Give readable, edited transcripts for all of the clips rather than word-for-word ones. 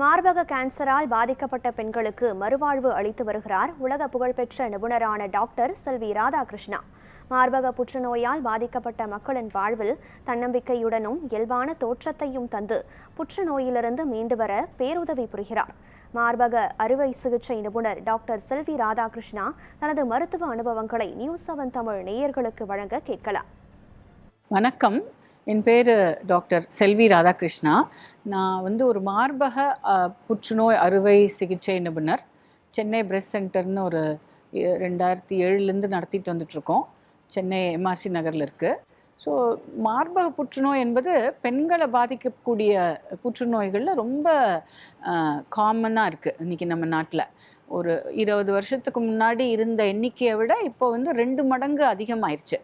மார்பக கேன்சரால் பாதிக்கப்பட்ட பெண்களுக்கு மறுவாழ்வு அளித்து வருகிறார் உலக புகழ்பெற்ற நிபுணரான டாக்டர் செல்வி ராதாகிருஷ்ணா. மார்பக புற்றுநோயால் பாதிக்கப்பட்ட மக்களின் வாழ்வில் தன்னம்பிக்கையுடனும் இயல்பான தோற்றத்தையும் தந்து புற்றுநோயிலிருந்து மீண்டு வர பேருதவி புரிகிறார். மார்பக அறுவை சிகிச்சை நிபுணர் டாக்டர் செல்வி ராதாகிருஷ்ணா தனது மருத்துவ அனுபவங்களை நியூஸ்7 தமிழ் நேயர்களுக்கு வழங்க கேட்கலாம். வணக்கம், என் பேர் டாக்டர் செல்வி ராதாகிருஷ்ணா. நான் ஒரு மார்பக புற்றுநோய் அறுவை சிகிச்சை நிபுணர். சென்னை பிரெஸ்ட் சென்டர்னு ஒரு 2007 நடத்திட்டு வந்துட்ருக்கோம். சென்னை எம்ஆர்சி நகரில் இருக்குது. ஸோ மார்பக புற்றுநோய் என்பது பெண்களை பாதிக்கக்கூடிய புற்றுநோய்களில் ரொம்ப காமனாக இருக்குது. இன்றைக்கி நம்ம நாட்டில் ஒரு 20 வருஷத்துக்கு முன்னாடி இருந்த எண்ணிக்கையை விட இப்போ 2 மடங்கு அதிகமாயிருச்சு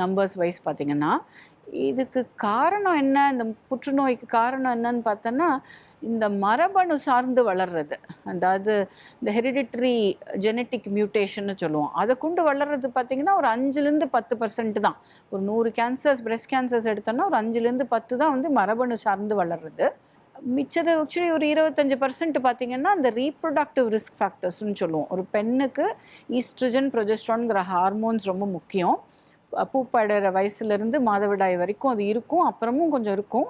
நம்பர்ஸ் வைஸ் பார்த்திங்கன்னா. இதுக்கு காரணம் என்ன, இந்த புற்றுநோய்க்கு காரணம் என்னன்னு பார்த்தோன்னா, இந்த மரபணு சார்ந்து வளர்றது, அதாவது இந்த ஹெரிடிட்ரி ஜெனட்டிக் மியூட்டேஷன்னு சொல்லுவோம். அதை கொண்டு வளர்றது பார்த்திங்கன்னா ஒரு 5-10% தான். ஒரு 100 கேன்சர்ஸ், பிரெஸ்ட் கேன்சர்ஸ் எடுத்தோன்னா ஒரு 5-10 தான் மரபணு சார்ந்து வளர்றது. மிச்சது ஆக்சுவலி ஒரு 25% பார்த்திங்கன்னா அந்த ரீப்ரொடக்டிவ் ரிஸ்க் ஃபேக்டர்ஸ்ன்னு சொல்லுவோம். ஒரு பெண்ணுக்கு ஈஸ்ட்ரஜன், ப்ரொஜெஸ்ட்ரான்ங்கிற ஹார்மோன்ஸ் ரொம்ப முக்கியம். பூப்படைகிற வயசுலேருந்து மாதவிடாய் வரைக்கும் அது இருக்கும், அப்புறமும் கொஞ்சம் இருக்கும்.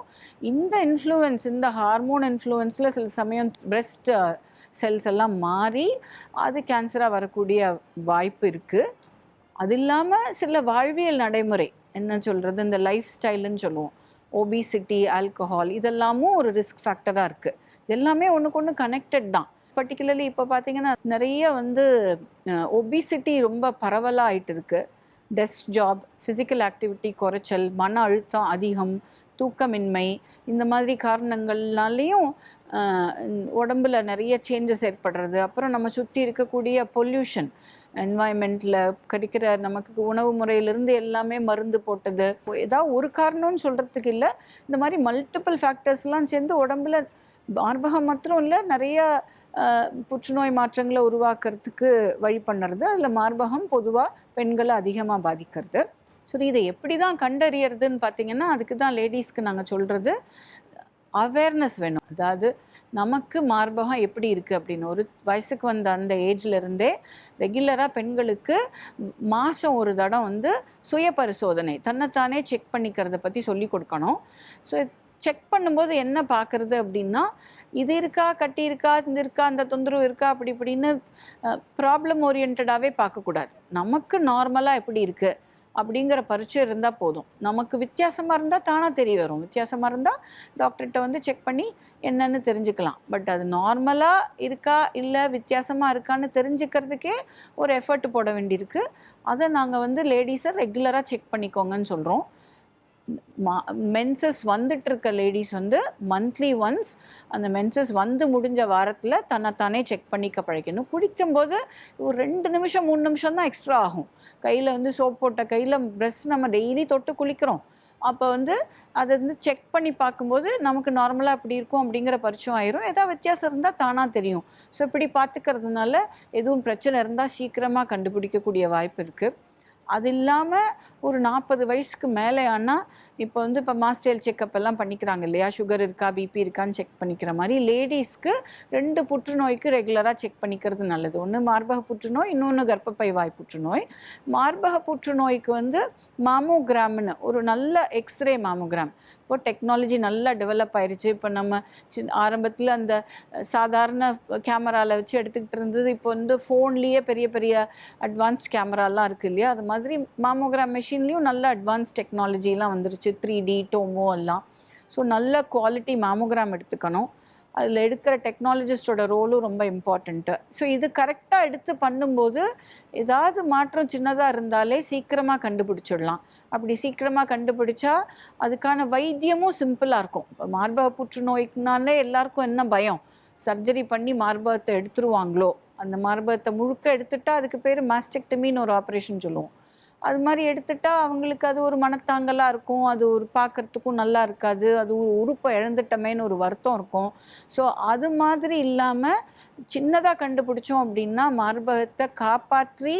இந்த இன்ஃப்ளூயன்ஸ், இந்த ஹார்மோன் இன்ஃப்ளூயன்ஸில் சில சமயம் பிரெஸ்ட் செல்ஸ் எல்லாம் மாறி அது கேன்சராக வரக்கூடிய வாய்ப்பு இருக்குது. அது இல்லாமல் சில வாழ்வியல் நடைமுறை என்ன சொல்கிறது, இந்த லைஃப் ஸ்டைலுன்னு சொல்லுவோம், ஒபிசிட்டி, ஆல்கஹால், இதெல்லாமும் ஒரு ரிஸ்க் ஃபேக்டராக இருக்குது. எல்லாமே ஒன்றுக்கு ஒன்று கனெக்டட் தான். பர்டிகுலர்லி இப்போ பார்த்திங்கன்னா நிறைய ஒபிசிட்டி ரொம்ப பரவலாக ஆகிட்டு இருக்குது. டெஸ்க் ஜாப், ஃபிசிக்கல் ஆக்டிவிட்டி குறைச்சல், மன அழுத்தம் அதிகம், தூக்கமின்மை, இந்த மாதிரி காரணங்கள்னாலேயும் உடம்புல நிறைய சேஞ்சஸ் ஏற்படுறது. அப்புறம் நம்ம சுற்றி இருக்கக்கூடிய பொல்யூஷன், என்வாயன்மெண்ட்டில் கிடைக்கிற நமக்கு உணவு முறையிலிருந்து எல்லாமே மருந்து போட்டது, ஏதாவது ஒரு காரணம்னு சொல்கிறதுக்கு இல்லை. இந்த மாதிரி மல்டிபிள் ஃபேக்டர்ஸ்லாம் சேர்ந்து உடம்புல மார்பகம் மாத்திரம் இல்லை, நிறைய புற்றுநோய் மாற்றங்களை உருவாக்குறதுக்கு வழி பண்ணுறது. அதில் மார்பகம் பொதுவாக பெண்களை அதிகமாக பாதிக்கிறது. ஸோ இதை எப்படி தான் கண்டறியறதுன்னு பார்த்திங்கன்னா, அதுக்கு தான் லேடிஸ்க்கு நாங்கள் சொல்கிறது அவேர்னஸ் வேணும். அதாவது நமக்கு மார்பகம் எப்படி இருக்குது அப்படின்னு ஒரு வயசுக்கு வந்த அந்த ஏஜ்லேருந்தே ரெகுலராக பெண்களுக்கு மாதம் ஒரு தடம் சுய பரிசோதனை, தன்னைத்தானே செக் பண்ணிக்கிறத பற்றி சொல்லி கொடுக்கணும். ஸோ செக் பண்ணும்போது என்ன பார்க்குறது அப்படின்னா, இது இருக்கா, கட்டி இருக்கா, இந்த இருக்கா, அந்த தொந்தரவு இருக்கா, அப்படி இப்படின்னு ப்ராப்ளம் ஓரியன்டாகவே பார்க்கக்கூடாது. நமக்கு நார்மலாக எப்படி இருக்குது அப்படிங்கிற பரிச்சயம் இருந்தால் போதும். நமக்கு வித்தியாசமாக இருந்தால் தானாக தெரிய வரும். வித்தியாசமாக இருந்தால் டாக்டர்கிட்ட செக் பண்ணி என்னன்னு தெரிஞ்சுக்கலாம். பட் அது நார்மலாக இருக்கா இல்லை வித்தியாசமாக இருக்கான்னு தெரிஞ்சுக்கிறதுக்கே ஒரு எஃபர்ட் போட வேண்டியிருக்கு. அதை நாங்கள் லேடிஸை ரெகுலராக செக் பண்ணிக்கோங்கன்னு சொல்கிறோம். மென்சஸ் இருக்க லேடிஸ் மந்த்லி ஒன்ஸ் அந்த மென்சஸ் முடிஞ்ச வாரத்தில் தன்னைத்தானே செக் பண்ணிக்க பழக்கணும். குடிக்கும்போது ஒரு 2 நிமிஷம் 3 நிமிஷம் தான் எக்ஸ்ட்ரா ஆகும். கையில் சோப் போட்ட கையில் ப்ரெஷ் நம்ம டெய்லி தொட்டு குளிக்கிறோம். அப்போ அதை செக் பண்ணி பார்க்கும்போது நமக்கு நார்மலாக அப்படி இருக்கும் அப்படிங்கிற பரிச்சயம் ஆயிரும். ஏதாவது வித்தியாசம் இருந்தால் தானாக தெரியும். ஸோ இப்படி பார்த்துக்கிறதுனால எதுவும் பிரச்சனை இருந்தால் சீக்கிரமாக கண்டுபிடிக்கக்கூடிய வாய்ப்பு இருக்குது. அது இல்லாமல் ஒரு 40 வயசுக்கு மேலே ஆனால் இப்போ மாஸ்டேல் செக்கப் எல்லாம் பண்ணிக்கிறாங்க இல்லையா, சுகர் இருக்கா, பிபி இருக்கான்னு செக் பண்ணிக்கிற மாதிரி லேடிஸ்க்கு 2 புற்றுநோய்க்கு ரெகுலராக செக் பண்ணிக்கிறது நல்லது. ஒன்று மார்பக புற்றுநோய், இன்னொன்று கர்ப்பப்பை வாய் புற்றுநோய். மார்பக புற்றுநோய்க்கு மாமோகிராம்னு ஒரு நல்ல எக்ஸ்ரே மாமோகிராம், இப்போ டெக்னாலஜி நல்லா டெவலப் ஆயிடுச்சு. இப்போ நம்ம ஆரம்பத்தில் அந்த சாதாரண கேமராவில் வச்சு எடுத்துக்கிட்டு இருந்தது, இப்போ ஃபோன்லேயே பெரிய பெரிய அட்வான்ஸ்ட் கேமராலாம் இருக்குது இல்லையா, அது மாதிரி மாமோகிராம் மெஷின்லேயும் நல்ல அட்வான்ஸ் டெக்னாலஜிலாம் வந்துருச்சு, 3D டோமோ எல்லாம். ஸோ நல்ல குவாலிட்டி மாமோகிராம் எடுத்துக்கணும். அதில் எடுக்கிற டெக்னாலஜிஸ்டோட ரோலும் ரொம்ப இம்பார்ட்டண்ட்டு. ஸோ இது கரெக்டாக எடுத்து பண்ணும்போது ஏதாவது மாற்றம் சின்னதாக இருந்தாலே சீக்கிரமாக கண்டுபிடிச்சிடலாம். அப்படி சீக்கிரமாக கண்டுபிடிச்சா அதுக்கான வைத்தியமும் சிம்பிளாக இருக்கும். இப்போ மார்பக புற்றுநோய்க்குனாலே எல்லாருக்கும் என்ன பயம், சர்ஜரி பண்ணி மார்பகத்தை எடுத்துருவாங்களோ, அந்த மார்பகத்தை முழுக்க எடுத்துட்டா அதுக்கு பேர் மாஸ்டெக்டமின்னு ஒரு ஆப்ரேஷன் சொல்லுவோம். அது மாதிரி எடுத்துட்டா அவங்களுக்கு அது ஒரு மனத்தாங்கலாக இருக்கும், அது ஒரு பார்க்குறதுக்கும் நல்லா இருக்காது, அது ஒரு உறுப்பை இழந்துட்டமேன்னு ஒரு வருத்தம் இருக்கும். ஸோ அது மாதிரி இல்லாமல் சின்னதாக கண்டுபிடிச்சோம் அப்படின்னா மார்பகத்தை காப்பாற்றி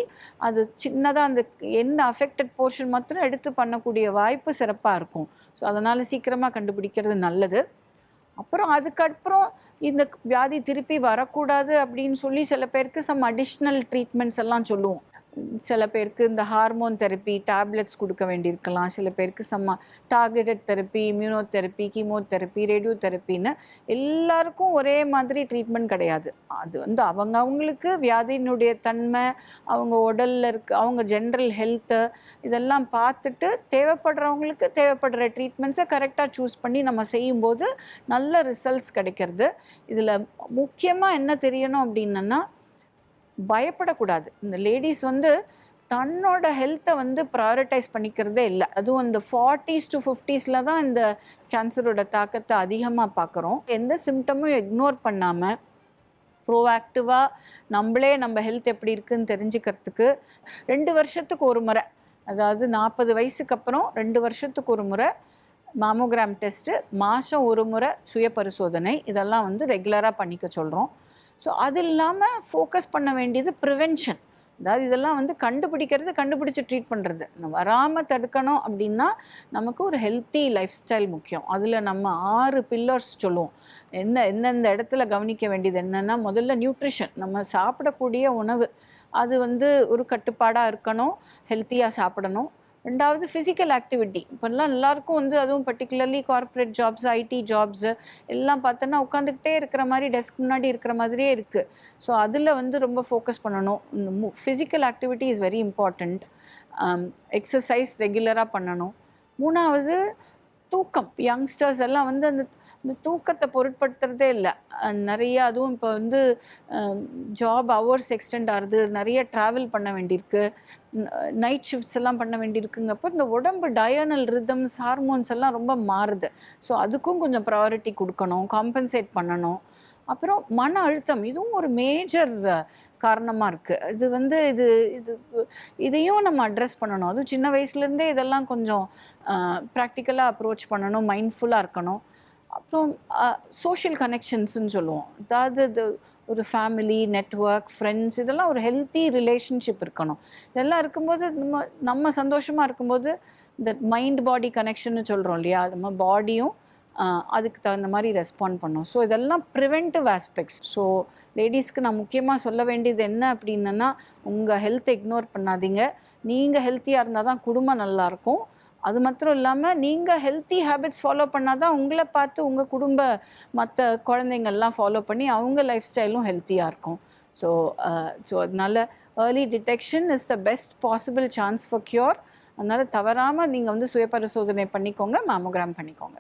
அது சின்னதாக அந்த என்ன அஃபெக்டட் போர்ஷன் மாத்திரம் எடுத்து பண்ணக்கூடிய வாய்ப்பு சிறப்பாக இருக்கும். ஸோ அதனால் சீக்கிரமாக கண்டுபிடிக்கிறது நல்லது. அப்புறம் அதுக்கப்புறம் இந்த வியாதி திருப்பி வரக்கூடாது அப்படின்னு சொல்லி சில பேருக்கு சம் அடிஷ்னல் ட்ரீட்மெண்ட்ஸ் எல்லாம் சொல்லுவோம். சில பேருக்கு இந்த ஹார்மோன் தெரப்பி டேப்லெட்ஸ் கொடுக்க வேண்டியிருக்கலாம், சில பேருக்கு targeted therapy, immunotherapy, chemotherapy, radio தெரப்பின்னு எல்லாருக்கும் ஒரே மாதிரி ட்ரீட்மெண்ட் கிடையாது. அது வந்து அவங்களுக்கு வியாதியினுடைய தன்மை, அவங்க உடலில் அவங்க ஜென்ரல் ஹெல்த்து இதெல்லாம் பார்த்துட்டு தேவைப்படுறவங்களுக்கு தேவைப்படுற ட்ரீட்மெண்ட்ஸை கரெக்டாக சூஸ் பண்ணி நம்ம செய்யும்போது நல்ல ரிசல்ட்ஸ் கிடைக்கிறது. இதில் முக்கியமாக என்ன தெரியணும் அப்படின்னா, பயப்படக்கூடாது. இந்த லேடிஸ் வந்து தன்னோட ஹெல்த்தை வந்து ப்ரையாரிட்டைஸ் பண்ணிக்கிறதே இல்லை. அதுவும் இந்த 40s to 50s தான் இந்த கேன்சரோட தாக்கத்தை அதிகமாக பார்க்குறோம். எந்த சிம்டமும் இக்னோர் பண்ணாமல் ப்ரோஆக்டிவாக நம்மளே நம்ம ஹெல்த் எப்படி இருக்குன்னு தெரிஞ்சுக்கிறதுக்கு 2 வருஷத்துக்கு ஒரு முறை, அதாவது 40 வயசுக்கு அப்புறம் 2 வருஷத்துக்கு ஒரு முறை மாமோகிராம் டெஸ்ட்டு, மாதம் ஒரு முறை சுய பரிசோதனை, இதெல்லாம் வந்து ரெகுலராக பண்ணிக்க சொல்கிறோம். ஸோ அது இல்லாமல் ஃபோக்கஸ் பண்ண வேண்டியது ப்ரிவென்ஷன். அதாவது இதெல்லாம் வந்து கண்டுபிடிச்சி ட்ரீட் பண்ணுறது. வராமல் தடுக்கணும் அப்படின்னா நமக்கு ஒரு ஹெல்த்தி லைஃப் ஸ்டைல் முக்கியம். அதில் நம்ம 6 பில்லர்ஸ் சொல்லுவோம். எந்தெந்த இடத்துல கவனிக்க வேண்டியது என்னென்னா, முதல்ல நியூட்ரிஷன், நம்ம சாப்பிடக்கூடிய உணவு அது வந்து ஒரு கட்டுப்பாடாக இருக்கணும், ஹெல்த்தியாக சாப்பிடணும். 2வது ஃபிசிக்கல் ஆக்டிவிட்டி. இப்போல்லாம் எல்லாருக்கும் வந்து அதுவும் particularly corporate jobs, IT jobs எல்லாம் பார்த்தோன்னா உட்காந்துக்கிட்டே இருக்கிற மாதிரி, டெஸ்க் முன்னாடி இருக்கிற மாதிரியே இருக்குது. ஸோ அதில் வந்து ரொம்ப ஃபோக்கஸ் பண்ணணும். Physical activity is very important. Exercise ரெகுலராக பண்ணணும். 3வது தூக்கம். யங்ஸ்டர்ஸ் எல்லாம் வந்து இந்த தூக்கத்தை பொருட்படுத்துறதே இல்லை. நிறைய அதுவும் இப்போ வந்து ஜாப் ஹவர்ஸ் எக்ஸ்டெண்ட் ஆகுது, நிறைய ட்ராவல் பண்ண வேண்டியிருக்கு, நைட் ஷிஃப்ட்ஸ் எல்லாம் பண்ண வேண்டியிருக்குங்கப்போ இந்த உடம்பு டயர்னல் ரிதம்ஸ், ஹார்மோன்ஸ் எல்லாம் ரொம்ப மாறுது. ஸோ அதுக்கும் கொஞ்சம் ப்ரையாரிட்டி கொடுக்கணும், காம்பன்சேட் பண்ணணும். அப்புறம் மன அழுத்தம், இதுவும் ஒரு மேஜர் காரணமாக இருக்குது. இது வந்து இதையும் நம்ம அட்ரெஸ் பண்ணணும். அதுவும் சின்ன வயசுலேருந்தே இதெல்லாம் கொஞ்சம் ப்ராக்டிக்கலாக அப்ரோச் பண்ணணும், மைண்ட்ஃபுல்லாக இருக்கணும். அப்புறம் சோஷியல் கனெக்ஷன்ஸ்ன்னு சொல்லுவோம். அதாவது இது ஒரு ஃபேமிலி, நெட்வொர்க், ஃப்ரெண்ட்ஸ், இதெல்லாம் ஒரு ஹெல்த்தி ரிலேஷன்ஷிப் இருக்கணும். இதெல்லாம் இருக்கும்போது நம்ம சந்தோஷமாக இருக்கும்போது இந்த மைண்ட் பாடி கனெக்ஷன்னு சொல்கிறோம் இல்லையா, நம்ம பாடியும் அதுக்கு தகுந்த மாதிரி ரெஸ்பாண்ட் பண்ணும். ஸோ இதெல்லாம் ப்ரிவென்டிவ் ஆஸ்பெக்ட்ஸ். ஸோ லேடிஸ்க்கு நான் முக்கியமாக சொல்ல வேண்டியது என்ன அப்படின்னா, உங்கள் ஹெல்த்தை இக்னோர் பண்ணாதீங்க. நீங்கள் ஹெல்த்தியாக இருந்தால் தான் குடும்பம் நல்லாயிருக்கும். அது மாத்திரம் இல்லாமல் நீங்கள் ஹெல்த்தி ஹேபிட்ஸ் ஃபாலோ பண்ணால் தான் உங்களை பார்த்து உங்கள் குடும்ப மற்ற குழந்தைங்கள்லாம் ஃபாலோ பண்ணி அவங்க லைஃப் ஸ்டைலும் ஹெல்த்தியாக இருக்கும். ஸோ அதனால் early detection is the best possible chance for cure. அதனால் தவறாமல் நீங்கள் வந்து சுய பரிசோதனை பண்ணிக்கோங்க, மேமோகிராம் பண்ணிக்கோங்க.